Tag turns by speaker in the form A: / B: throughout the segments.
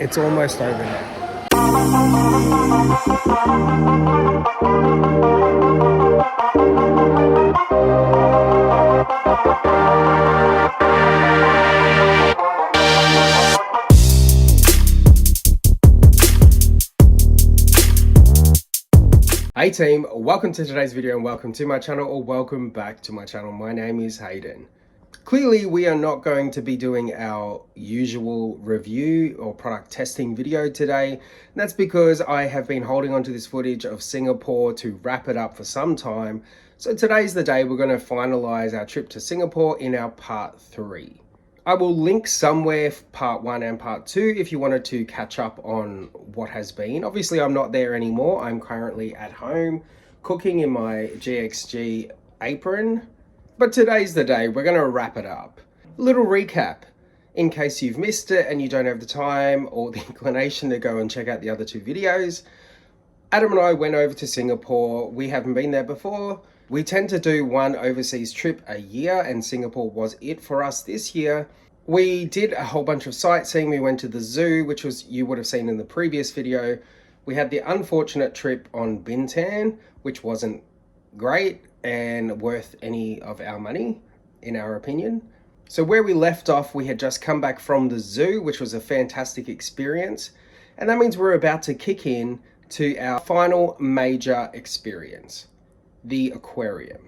A: It's almost over now. Hey team, welcome to today's video and welcome to my channel, or welcome back to my channel. My name is Hayden. Clearly we are not going to be doing our usual review or product testing video today. That's because I have been holding on to this footage of Singapore to wrap it up for some time. So today's the day we're going to finalize our trip to Singapore in our part 3. I will link somewhere part 1 and part 2 if you wanted to catch up on what has been. Obviously I'm not there anymore. I'm currently at home cooking in my GXG apron. But today's the day, we're going to wrap it up. Little recap, in case you've missed it and you don't have the time or the inclination to go and check out the other 2 videos. Adam and I went over to Singapore. We haven't been there before. We tend to do one overseas trip a year, and Singapore was it for us this year. We did a whole bunch of sightseeing. We went to the zoo, which was, you would have seen in the previous video. We had the unfortunate trip on Bintan, which wasn't great and worth any of our money, in our opinion. So where we left off, we had just come back from the zoo, which was a fantastic experience. And that means we're about to kick in to our final major experience, the aquarium.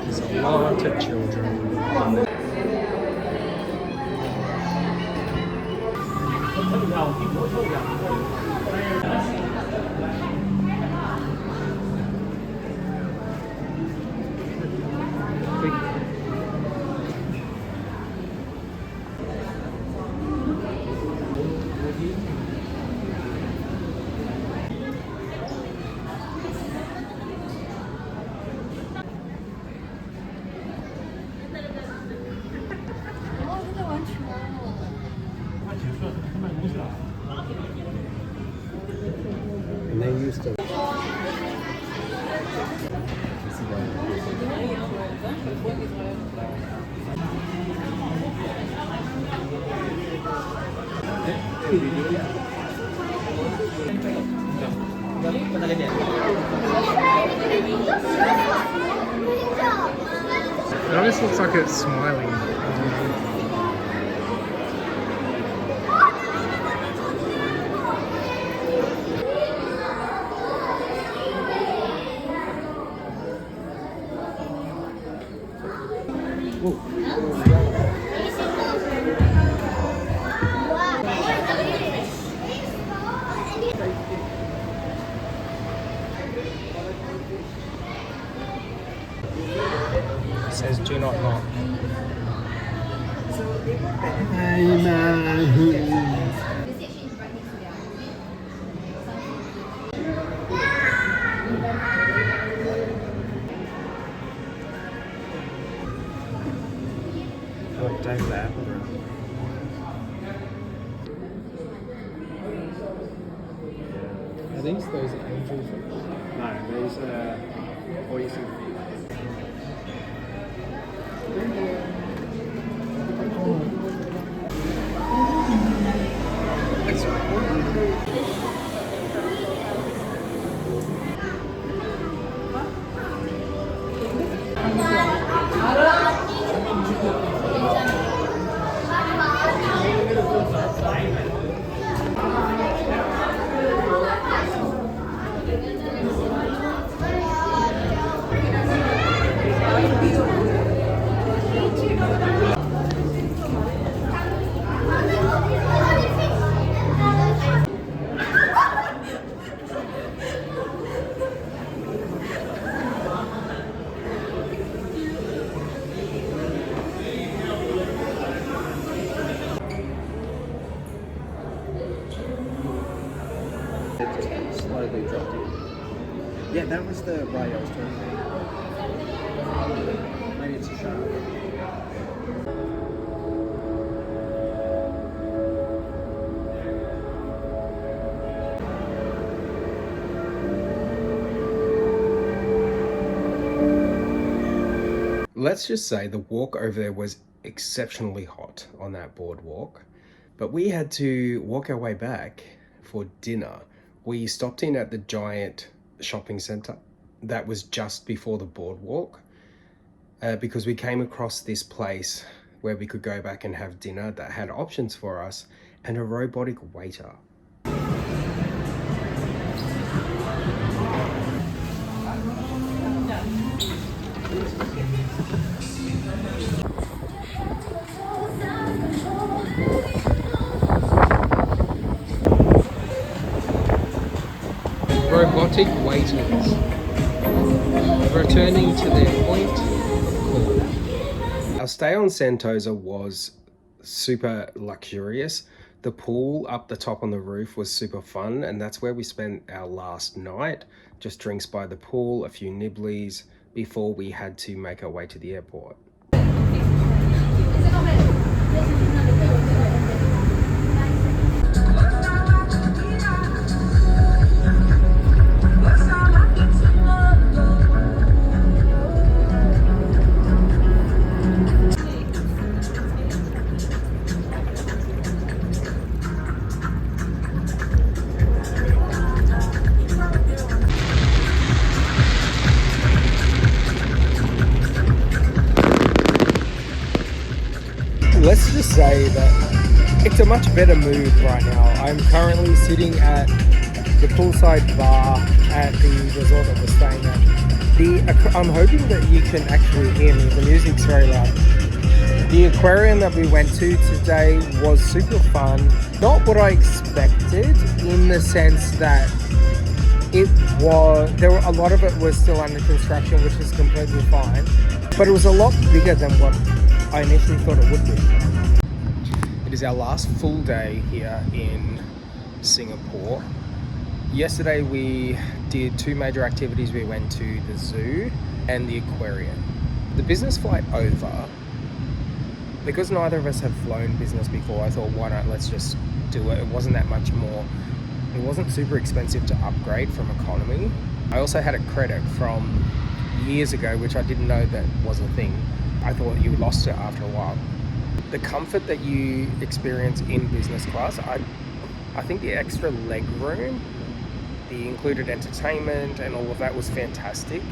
A: There's a lot of children. And they used to. It almost looks like it's smiling. It says do not knock. Like David Attenborough. Are these those angelfish? No, these are poison fish. It just slowly dropped in. Yeah, that was the ray I was talking about. Maybe it's a shark. Let's just say the walk over there was exceptionally hot on that boardwalk, but we had to walk our way back for dinner. We stopped in at the giant shopping center that was just before the boardwalk because we came across this place where we could go back and have dinner that had options for us and a robotic waiter. Robotic waiters returning to their point of call. Our stay on Sentosa was super luxurious. The pool up the top on the roof was super fun, and that's where we spent our last night. Just drinks by the pool, a few nibblies before we had to make our way to the airport. Let's just say that it's a much better mood right now. I'm currently sitting at the poolside bar at the resort that we're staying at. I'm hoping that you can actually hear me. The music's very loud. The aquarium that we went to today was super fun. Not what I expected, in the sense that a lot of it was still under construction, which is completely fine. But it was a lot bigger than what I initially thought it would be. It is our last full day here in Singapore. Yesterday we did two major activities. We went to the zoo and the aquarium. The business flight over, because neither of us have flown business before, I thought, why not, let's just do it. It wasn't that much more. It wasn't super expensive to upgrade from economy. I also had a credit from years ago, which I didn't know that was a thing. I thought you lost it after a while. The comfort that you experience in business class, I think the extra leg room, the included entertainment and all of that was fantastic,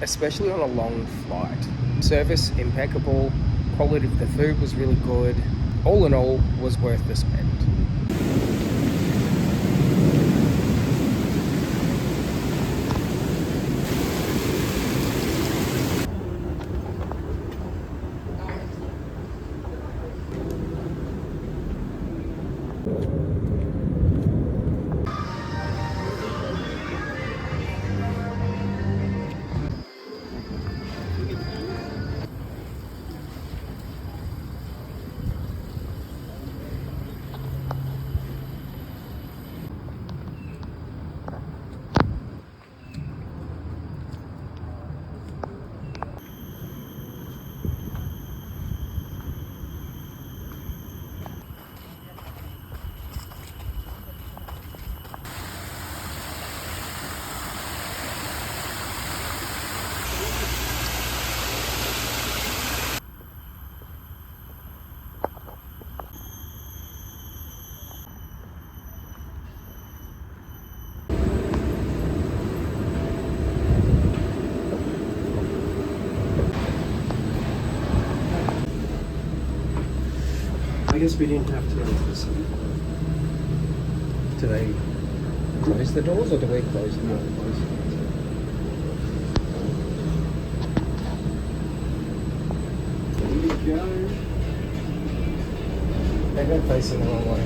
A: especially on a long flight. Service impeccable, quality of the food was really good. All in all, was worth the spend. I guess we didn't have to notice. Do they close the doors or do we close them? No, close them. There we go. They're facing the wrong way.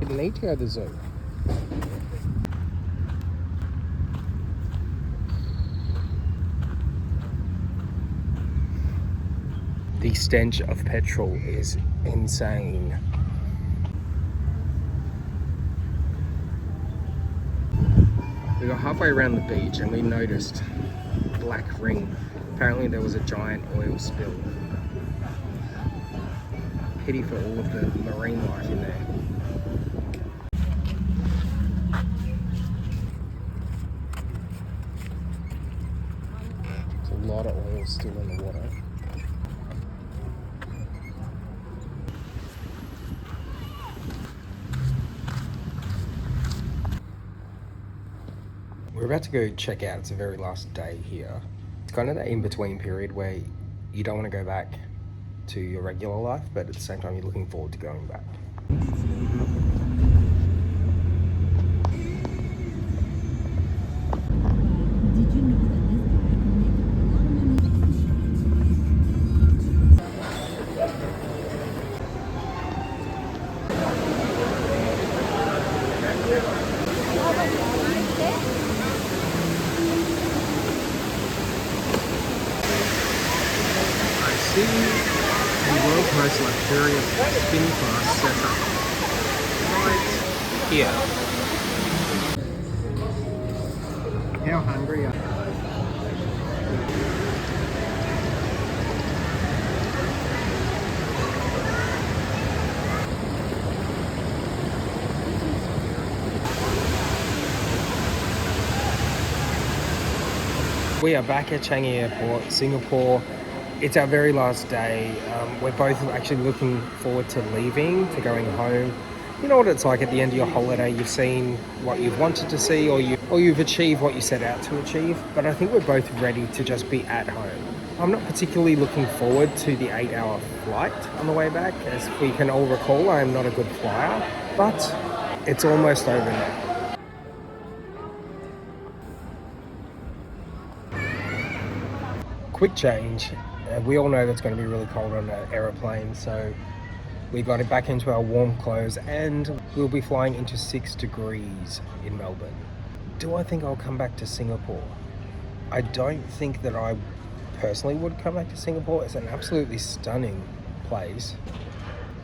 A: didn't need to go to the zoo. The stench of petrol is insane. We got halfway around the beach and we noticed a black ring. Apparently there was a giant oil spill. Pity for all of the marine life in there. There's a lot of oil still in the water. We're about to go check out. It's the very last day here. It's kind of the in-between period where you don't want to go back to your regular life, but at the same time you're looking forward to going back. The world's most luxurious spin class setup right here. How hungry are you? We are back at Changi Airport, Singapore. It's our very last day. We're both actually looking forward to leaving, to going home. You know what it's like at the end of your holiday. You've seen what you've wanted to see, or you've achieved what you set out to achieve. But I think we're both ready to just be at home. I'm not particularly looking forward to the 8-hour flight on the way back. As we can all recall, I am not a good flyer, but it's almost over now. Quick change. We all know that's going to be really cold on an aeroplane, so we got it back into our warm clothes and we'll be flying into 6 degrees in Melbourne. Do I think I'll come back to Singapore? I don't think that I personally would come back to Singapore. It's an absolutely stunning place.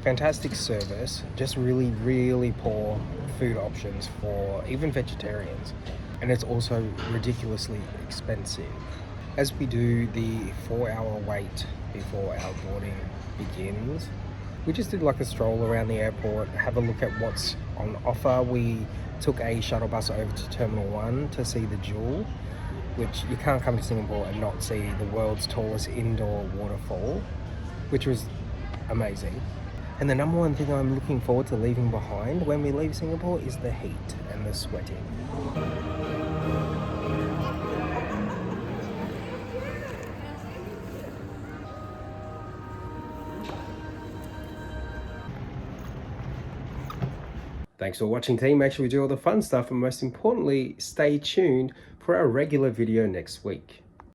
A: Fantastic service, just really, really poor food options for even vegetarians. And it's also ridiculously expensive. As we do the 4-hour wait before our boarding begins, we just did like a stroll around the airport, have a look at what's on offer. We took a shuttle bus over to Terminal 1 to see the Jewel, which you can't come to Singapore and not see the world's tallest indoor waterfall, which was amazing. And the number one thing I'm looking forward to leaving behind when we leave Singapore is the heat and the sweating. Thanks for watching, team. Make sure we do all the fun stuff, and most importantly, stay tuned for our regular video next week.